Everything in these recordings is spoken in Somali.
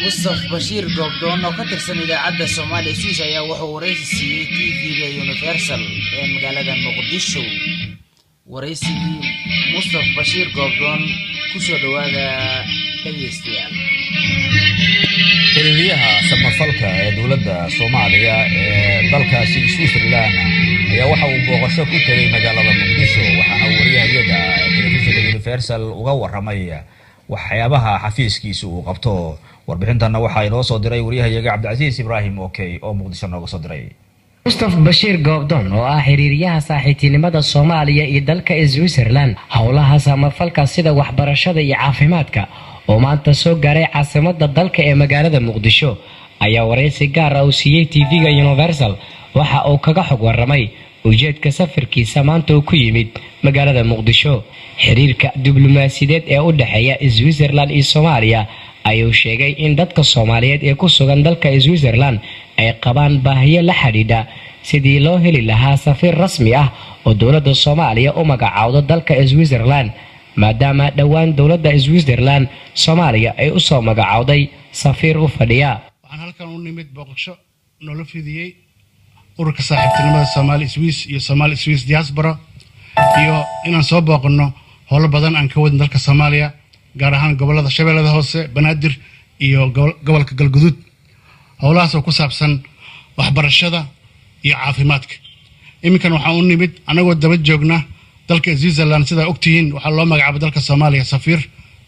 مصطفى بشير قبضون وكترسن إذاعة الصومالي سويس ayaa wuxuu wareysi TV-ga Universal ee magaalada Muqdisho wareysigii Mustaf Bashir Gobdon ku soo dhawaada dhageystayaal xiriyaha samafalka ee dawladda Soomaaliya ee dalkaasi Switzerland ayaa waxa uu booqasho ku tagay magaalada Muqdisho waxaana wariyaha telefishinka Universal uga waramay waxyaabaha xafiiskiisu uu qabto warbixintana waxa inoo soo diray wariyaha Cabdicasiis Ibrahim oo Muqdisho nooga soo diray Mustaf Bashir Gobdon oo ah xiriiriyaha saaxiibtinimada Soomaaliya iyo dalka Switzerland howlaha samafalka sida waxbarashada iyo caafimaadka oo maanta soo gaaray caasimadda dalka ee magaalada Muqdisho ayaa wareysi gaar ah u siiyay TV-ga Universal waxa uu kaga xog waramay ujeedka safarkiisa maanta uu ku yimid magaalada Muqdisho xiriirka diblomaasiyadeed ee u dhaxeeya Switzerland iyo Soomaaliya ayuu sheegay in dadka Soomaaliyeed ee ku sugan dalka Switzerland ay qabaan baahiyo la xiriira sidii loo heli lahaa safiir rasmi ah oo dawladda Soomaaliya u magacaawdo dalka Switzerland maadaama dhawaan dawladda Switzerland Soomaaliya ay u soo magacaawday safiir u fadhiya waxaan halkan u nimid booqasho nolol fidiyay ururka saaxiibtinimada Soomaali Swiss iyo Soomaali Swiss diaspora iyo inaan soo booqano howlo badan aan ka wadin dalka Soomaaliya gaar ahaan gobolada Shabeellada Hoose Banaadir iyo gobolka Galguduud howlahaas oo ku saabsan waxbarashada iyo caafimaadka iminkan waxaan u nimid anagoo daba joogna dalka Switzerland sida ogtihiin waxa loo magacaabay dalka Soomaaliya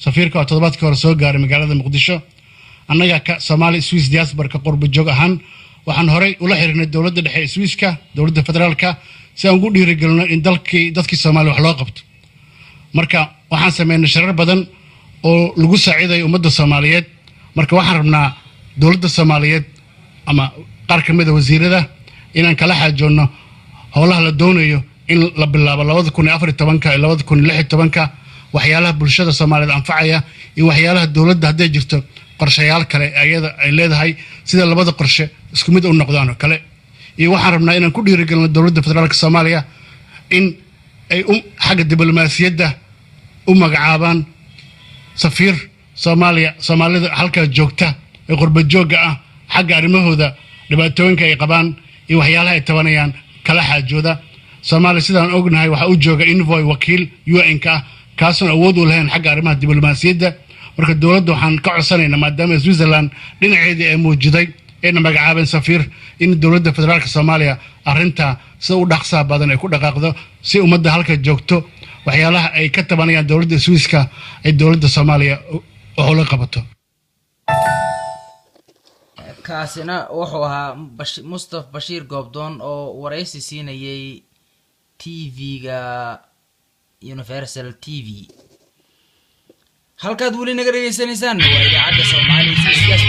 safiirka oo toddobaadkii hore soo gaaray magaalada Muqdisho annaga ka Soomaali Swiss diaspora ka qurbo joog ahaan waxaan horay ula xiriirnay dawladda dhexe ee Swisska dawladda federaalka si aan ugu dhiirigelino in dadkii Soomaaliya wax loo qabto marka waxaan sameynay shirar badan oo lagu saaciiday ummadda Soomaaliyeed marka waxaan rabnaa dawladda Soomaaliyeed ama qaar ka mid ah wasiirada inaan kala xaajoono howlaha la doonayo in la bilaabo 2014 iyo 2016 waxyaalaha bulshada Soomaaliyeed anfacaya iyo waxyaalaha dawladda haday jirto qorshayaal kale ayada ay leedahay sida labada qorshe isku mid u noqdaan kale iyo waxaan rabnaa inaan ku dhiirigelino dawladda federaalka Soomaaliya in ay xagga diblomaasiyadda u magacaabaan safiir Soomaalida halka joogta ee qurbo jooga ah xagga arrimahooda dhibaatooyinka ay qabaan iyo waxyaalaha ay tabanayaan kala xaajooda Soomaaliya sidaan ognahay waxa uu jooga envoy wakiil UN-ka kaasoo awood u leh xagga arrimaha diblomaasiyadda marka dawladda waxaan ka codsanaynaa maadaama Switzerland dhinaceedii ay muujiday in magacaabeen safiir in dawladda federaalka Soomaaliya arrinta sida u dhaqsaha badan ay ku dhaqaaqdo si ummadda halka joogto waxyaalaha ay ka tabanayaan dawladda Swisska ay dawladda Soomaaliya oo la qabato kaasina wuxuu ahaa Mustaf Bashir Gobdon oo wareysi siinayay TV-ga Universal TV halkaad weli naga dhageysanaysaan waa idaacadda Soomaali Swiss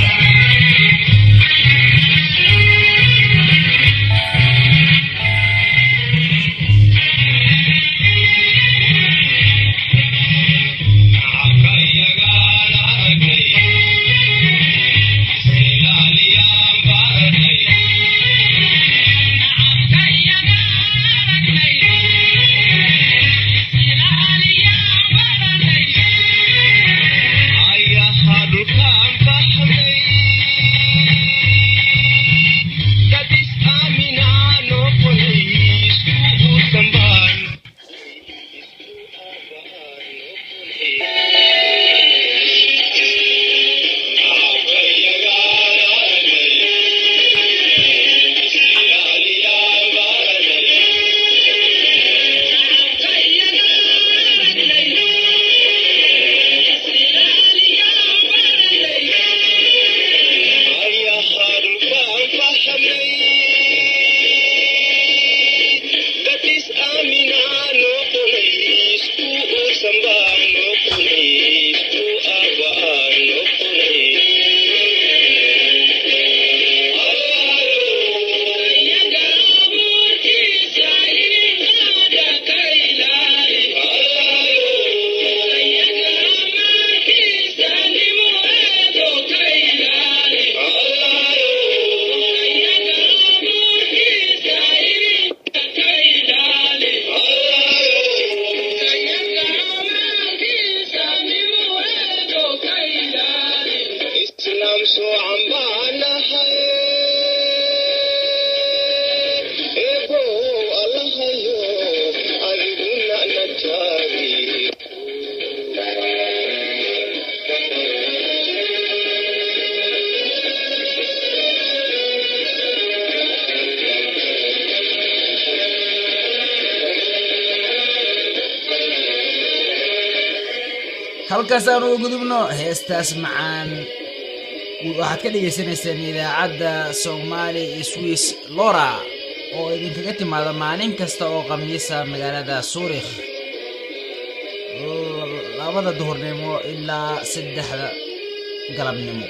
I had halkaas aan uga gudubno heestaas macaan waxaad ka dhagaysanaysaan idaacadda Somali Swiss Lora oo idinkaga timaada maalin kasta oo khamiisa magaalada Zurich labada duhurnimo ilaa 3 galabnimo